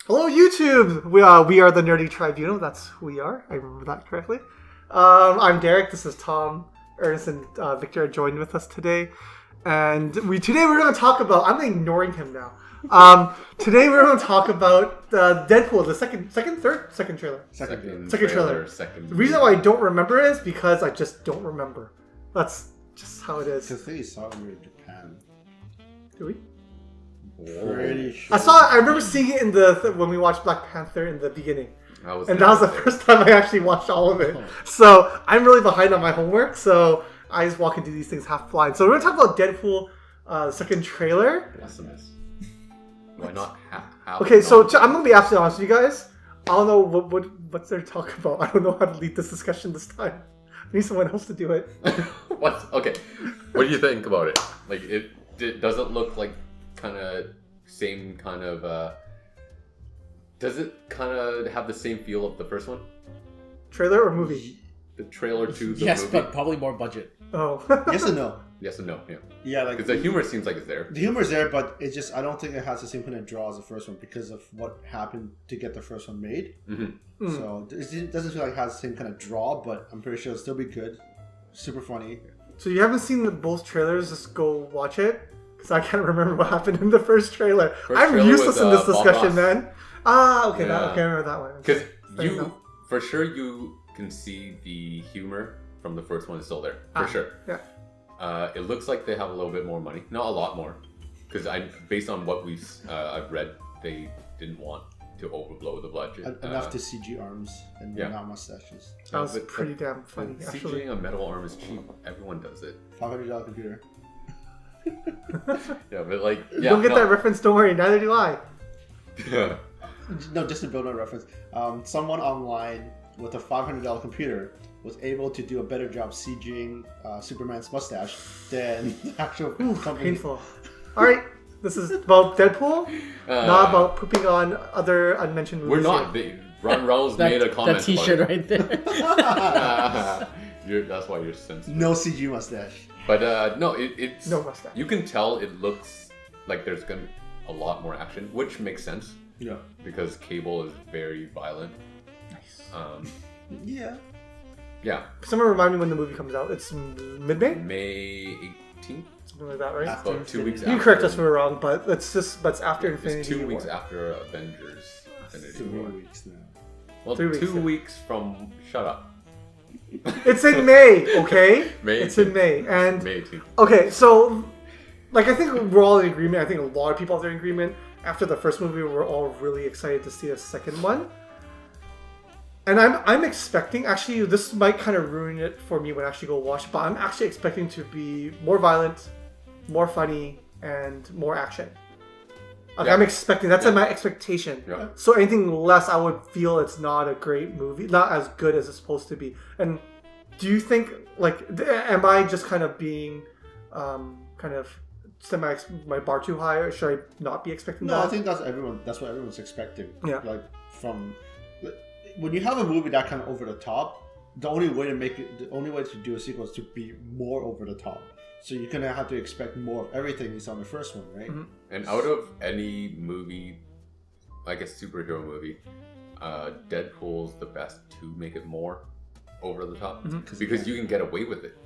Hello, YouTube! We are the Nerdy Tribunal. That's who we are. I remember that correctly. I'm Derek. This is Tom, Ernest, and Victor are joined with us today. And today we're going to talk about... I'm ignoring him now. Today we're going to talk about Deadpool, the second trailer. Second trailer. The reason why I don't remember is because I just don't remember. That's just how it is. Because they saw it in Japan. Do we? Pretty sure. I remember seeing it in when we watched Black Panther in the beginning. That was the first time I actually watched all of it. So I'm really behind on my homework, so I just walk into these things half blind. So we're going to talk about Deadpool, second trailer. Pessimist. Why not half? Okay, so I'm going to be absolutely honest with you guys. I don't know what's there to talk about. I don't know how to lead this discussion this time. I need someone else to do it. Okay. What do you think about it? Like, does it look like kind of same kind of does it kind of have the same feel of the first one? Trailer or movie? The trailer to the movie. Yes, but probably more budget. Oh. Yes and no. Yes and no, yeah. Yeah, like... Because the humor seems like it's there. The humor is there, but it's just... I don't think it has the same kind of draw as the first one because of what happened to get the first one made. Mm-hmm. So it doesn't feel like it has the same kind of draw, but I'm pretty sure it'll still be good. Super funny. So you haven't seen both trailers? Just go watch it. Because I can't remember what happened in the first trailer. I'm useless in this discussion, man. Okay, I remember that one. Because for sure you can see the humor from the first one is still there. For sure. Yeah. It looks like they have a little bit more money. Not a lot more. Because based on what I've read, they didn't want to overblow the budget. Enough to CG arms and not mustaches. That was pretty damn funny, actually. CGing a metal arm is cheap. Everyone does it. $500 computer. Yeah, but like... You don't get that reference, don't worry. Neither do I. Yeah. No, just to build on a reference. Someone online with a $500 computer was able to do a better job CGing Superman's mustache than the actual company. Painful. Alright, this is about Deadpool, not about pooping on other unmentioned movies. We're not. Ron Reynolds made a comment. That t-shirt right there. That's why you're sensitive. No CG mustache. But no, it's... No mustache. You can tell it looks like there's going to be a lot more action, which makes sense. Yeah. Because Cable is very violent. Nice. Yeah. Yeah. Someone remind me when the movie comes out. It's mid-May? May 18th? Something like that, right? About 2 weeks after. You can correct us if we're wrong, but that's after Infinity It's 2 War. weeks after Avengers Infinity 3 War. weeks now. Well, 3 weeks, 2 weeks from... Shut up. It's in May, okay? May 18th. It's in May. And May 18th. Okay, so like I think we're all in agreement. I think a lot of people are in agreement. After the first movie, we're all really excited to see a second one. And I'm expecting, actually, this might kind of ruin it for me when I actually go watch, but I'm actually expecting to be more violent, more funny, and more action. Like, I'm expecting, that's my expectation. Yeah. So anything less, I would feel it's not a great movie, not as good as it's supposed to be. And do you think, like, am I just kind of being, kind of, my bar too high, or should I not be expecting that? No, I think that's what everyone's expecting. Yeah. Like, when you have a movie that kind of over the top, the only way to do a sequel is to be more over the top. So you're gonna have to expect more of everything you saw in the first one, right? Mm-hmm. And out of any movie, like a superhero movie, Deadpool's the best to make it more over the top because you can get away with it.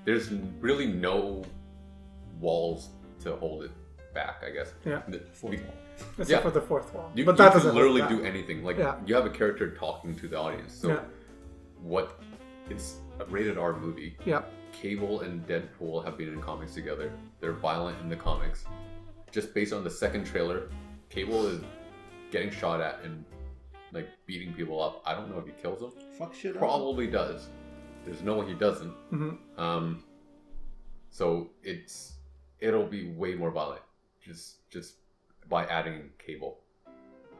There's really no walls to hold it back, I guess. Yeah. Fourth wall. Except for the fourth wall. But that doesn't literally do anything. Like you have a character talking to the audience. So it's a rated R movie. Yeah. Cable and Deadpool have been in comics together. They're violent in the comics. Just based on the second trailer, Cable is getting shot at and like beating people up. I don't know if he kills them. Fuck shit up. Probably does. There's no way he doesn't. So it'll be way more violent. Just by adding Cable.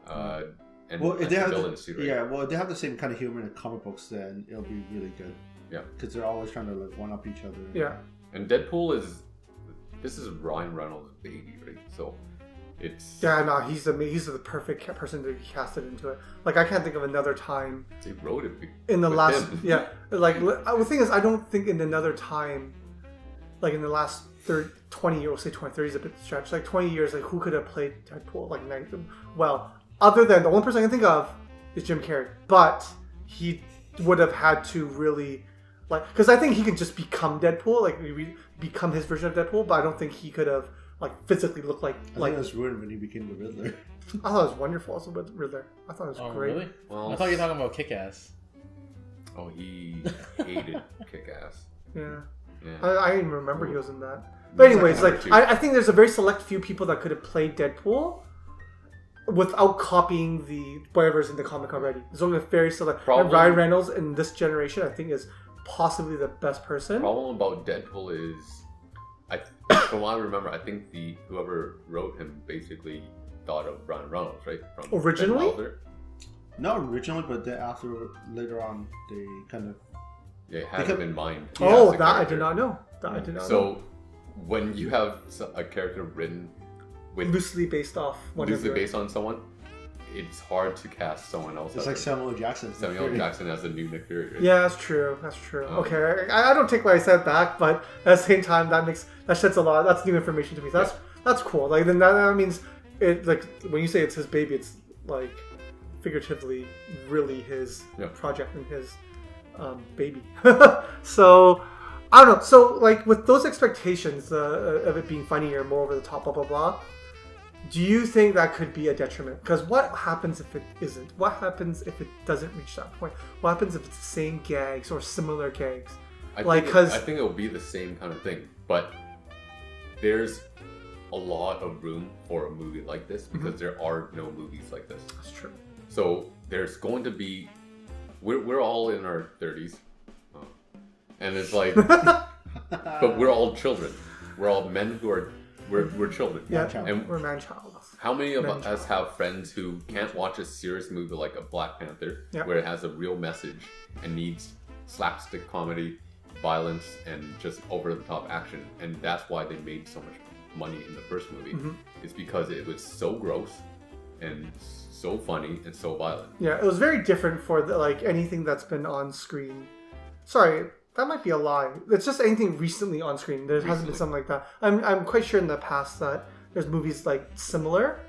And if they have if they have the same kind of humor in the comic books, then it'll be really good. Yeah, because they're always trying to like one up each other. Yeah, and Deadpool this is Ryan Reynolds' baby, right? So it's he's the perfect person to be casted into it. Like I can't think of another time they wrote it in the last like the thing is I don't think in another time like in the last 20 years, we'll say 20, 30 is a bit stretched. Like 20 years, like who could have played Deadpool? Like well, other than the only person I can think of is Jim Carrey, but he would have had to really like, because I think he could just become Deadpool, like become his version of Deadpool, but I don't think he could have like physically looked like. I think it was ruined when he became the Riddler. I thought it was wonderful also with Riddler. I thought it was great. Really? Well, I thought you were talking about Kick-Ass. Oh, he hated Kick-Ass. Yeah. Yeah. I didn't remember he was in that. But anyways, Number like two. I think there's a very select few people that could have played Deadpool without copying the whatever's in the comic already. There's only a very select. And Probably- Ryan Reynolds in this generation, I think, is possibly the best person. Problem about Deadpool is, from what I remember, I think whoever wrote him basically thought of Ryan Reynolds, right? From Originally? Ben Wilder. Not originally, but then later on, they kind of. Yeah, it had him in mind. Oh, as a that I character. did not know. That I did not know. So, when you have a character written with Loosely based off one loosely of the- based on someone, it's hard to cast someone else. It's as like a- Samuel L. Jackson. Samuel L. Jackson as a new Nick Fury. Right? Yeah, that's true. That's true. Oh. Okay, I don't take what I said back, but at the same time, that sheds a lot. That's new information to me. So that's cool. Like then that means it. Like when you say it's his baby, it's like figuratively really his project and his baby. So I don't know. So like with those expectations of it being funnier, more over the top, blah blah blah. Do you think that could be a detriment? Because what happens if it isn't? What happens if it doesn't reach that point? What happens if it's the same gags or similar gags? I think it'll be the same kind of thing, but there's a lot of room for a movie like this because there are no movies like this. That's true. So there's going to be, we're all in our 30s, and it's like, but we're all children. We're all men who are, we're children. Yeah, And we're man-child. how many of us have friends who can't watch a serious movie like a Black Panther, where it has a real message and needs slapstick comedy, violence, and just over-the-top action, and that's why they made so much money in the first movie. It's because it was so gross and so funny and so violent. Yeah, it was very different for like anything that's been on screen. Sorry, that might be a lie. It's just anything recently on screen. There hasn't been something like that. I'm quite sure in the past that there's movies like similar,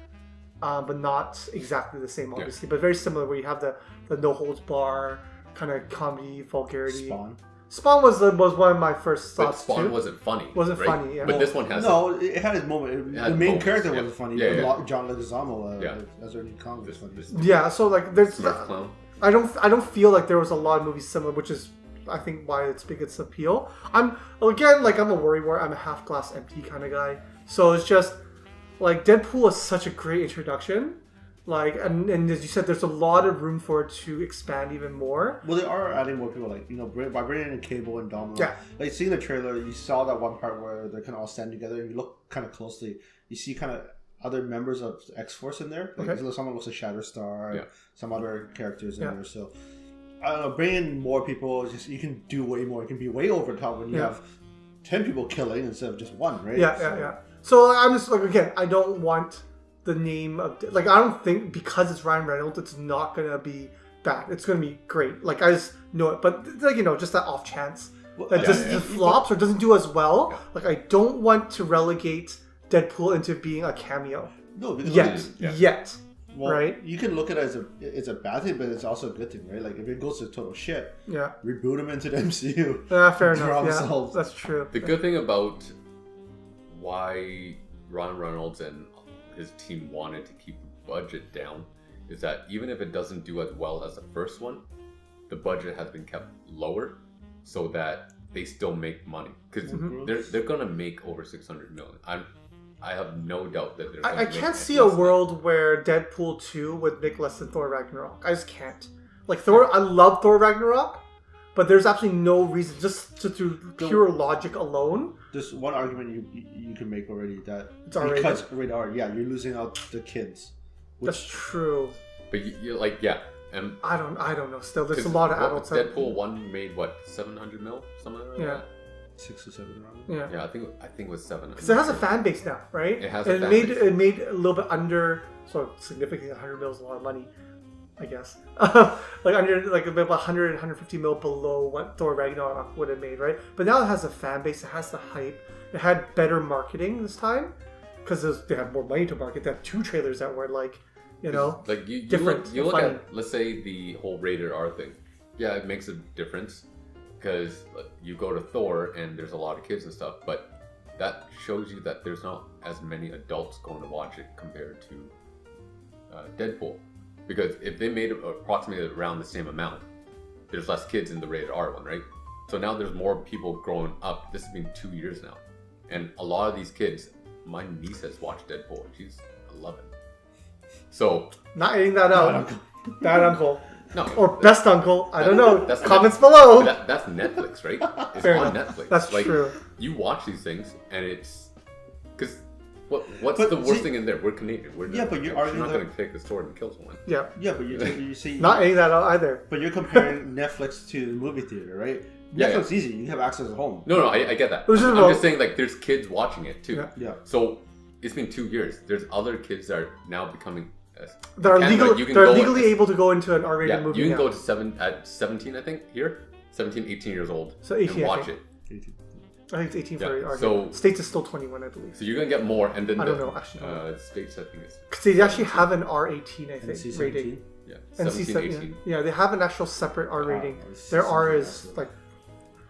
but not exactly the same, obviously, but very similar where you have the no holds bar kind of comedy vulgarity. Spawn was one of my first But thoughts Spawn too. wasn't funny. Wasn't right? funny, yeah. But this one has No, it had its moment. had The main moments, character yeah. wasn't funny. Yeah, but yeah. John Leguizamo as Ernie Kong was this, funny. this Yeah, so like there's Smurf clown. I don't feel like there was a lot of movies similar, which is I think why it's big its appeal. I'm a worrywart. I'm a half glass empty kind of guy. So it's just like Deadpool is such a great introduction. Like and as you said, there's a lot of room for it to expand even more. Well, they are adding more people, like, by bringing in Cable and Domino. Yeah. Like, seeing the trailer, you saw that one part where they're kind of all standing together, and you look kind of closely. You see kind of other members of X-Force in there. Like, someone looks like Shatterstar, some other characters in there. So, I don't know, bringing more people, you can do way more. You can be way over the top when you have 10 people killing instead of just one, right? Yeah. So I'm just like, again, I don't want the name of like I don't think because it's Ryan Reynolds it's not gonna be bad. It's gonna be great. Like I just know it, but like just that off chance that just flops or doesn't do as well. Yeah. Like I don't want to relegate Deadpool into being a cameo. No, because yet. Well, right? You can look at it as it's a bad thing, but it's also a good thing, right? Like if it goes to total shit, reboot them into the MCU. Fair enough. Yeah, that's true. The good thing about why Ryan Reynolds and his team wanted to keep the budget down is that even if it doesn't do as well as the first one, the budget has been kept lower so that they still make money because they're gonna make over 600 million. I have no doubt that they're. I can't see a world where Deadpool 2 would make less than Thor Ragnarok. I just can't. Like Thor, I love Thor Ragnarok, but there's absolutely no reason just through pure logic alone. There's one argument you can make already that it's R-rated. Because rated R, you're losing out the kids. That's true. But you're like, and I don't know. Still, there's a lot of adults. Deadpool 1 made what 700 mil, something like that. 6 or 7 around. Yeah, I think it was 700. Because it has a fan base now, right? It has. And it made a little bit under, so significantly 100 mil is a lot of money, I guess. Like under about 100 150 mil below what Thor Ragnarok would have made, right? But now it has a fan base. It has the hype. It had better marketing this time because they have more money to market. They have 2 trailers that were like You know, like you different, you look funny. at, let's say, the whole rated R thing. Yeah, it makes a difference because you go to Thor and there's a lot of kids and stuff, but that shows you that there's not as many adults going to watch it compared to Deadpool. Because if they made it approximately around the same amount, there's less kids in the rated R one, right? So now there's more people growing up. This has been 2 years now, and a lot of these kids, my niece has watched Deadpool. She's 11. So Not editing that out. Bad uncle. no, Or best uncle. I don't know. that's Comments below. that's Netflix, right? It's Fair on enough. Netflix. That's like, true. You watch these things, and it's because what's But the worst see- thing in there? We're Canadian. Yeah, but you're we're arguing not that- going to take the sword and kill someone. Yeah. Yeah, but you see, Not editing that out either. but you're comparing Netflix to the movie theater, right? Yeah, Netflix is easy. You have access at home. No, I get that. It was just I'm about- just saying, like, there's kids watching it too. Yeah. Yeah. So it's been 2 years. There's other kids that are now becoming. That are Canada, legal. you can They're go legally at- able to go into an R-rated Yeah, movie you can now. go to at 17, I think, here. 17, 18 years old. So 18, and I watch think. it. I think it's 18 Yeah, for R-rated. so- States is still 21, I believe. So you're going to get more. And then I don't know, actually. States, I think, is. Because they actually have an R18, I think, NC-17? rating. Yeah, And 17, 18. yeah, they have an actual separate R rating. it's Their R something is else. like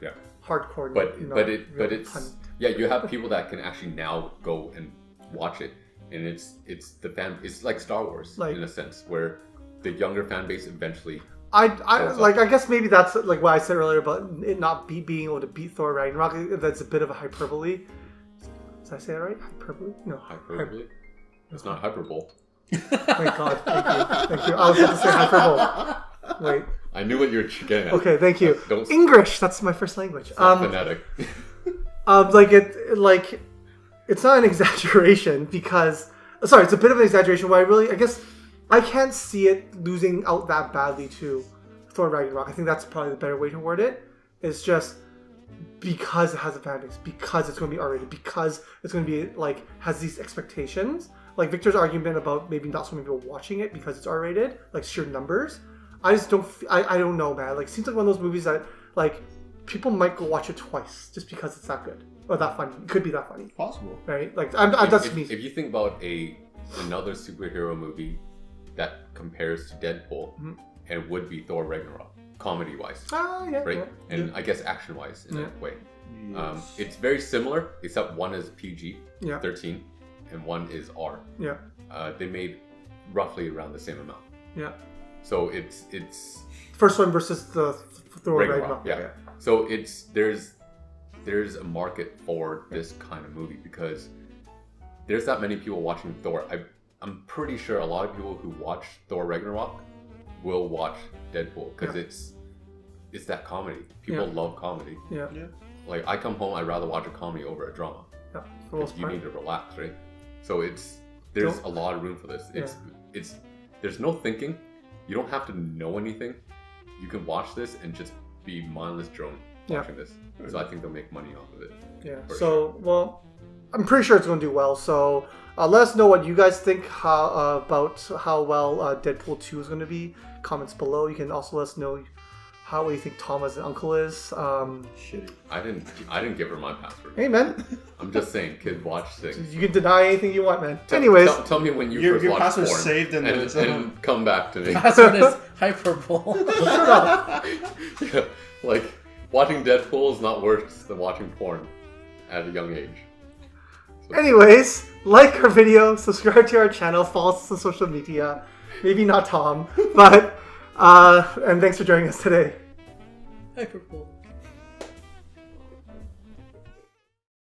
Yeah. hardcore. But you know, but real it's pun. yeah, you have people that can actually now go and watch it, and it's the fan. It's like Star Wars Like- in a sense, where the younger fan base eventually. I Goes like. up. I guess maybe that's like what I said earlier about it not being able to beat Thor Ragnarok. That's a bit of a hyperbole. Did I say it right? Hyperbole? No. Hyperbole. It's not hyperbole. Thank God. Thank you. I was about to say hyperbole. Wait. I knew what you were getting at. Okay. Thank you. Don't English. That's my first language. phonetic. Like it's not an exaggeration because sorry, it's a bit of an exaggeration. But I guess I can't see it losing out that badly to Thor Ragnarok. I think that's probably the better way to word it. It's just because it has a fan base, because it's going to be R-rated, because it's going to be like has these expectations. Like Victor's argument about maybe not so many people watching it because it's R-rated, like sheer numbers. I just don't. I don't know, man. Like it seems like one of those movies that like people might go watch it twice just because it's that good or that funny. It could be that funny, Possible. right? Like that's me. If you think about another superhero movie that compares to Deadpool, and would be Thor Ragnarok, comedy wise, Yeah, right? yeah. And I guess action wise in Yeah. a way. Yes. It's very similar, except one is PG, Yeah. 13, and one is R. Yeah, They made roughly around the same amount. yeah. So it's First one versus the Thor Ragnarok, Ragnarok. yeah. So there's a market for this kind of movie because there's that many people watching Thor. I'm pretty sure a lot of people who watch Thor Ragnarok will watch Deadpool because it's that comedy. People love comedy. Yeah, Yeah. Like I come home, I'd rather watch a comedy over a drama. yeah. For the most You part. need to relax, right? So there's a lot of room for this. There's no thinking. You don't have to know anything. You can watch this and just be mindless drone watching this. So I think they'll make money off of it. Yeah. For So, well, I'm pretty sure it's going to do well. So, let us know what you guys think about how well Deadpool 2 is going to be. Comments below. You can also let us know what you think Tom as an uncle is. Shitty. I didn't give her my password. Hey, man. I'm just saying, kid, watch things. You can deny anything you want, man. Anyways, Tell me when you Your first watched password's porn, saved in and, the- and come back to me. Password is hyperbole. Yeah, like watching Deadpool is not worse than watching porn at a young age. anyways, like our video, subscribe to our channel, follow us on social media. Maybe not Tom, but and thanks for joining us today. Hyperbole.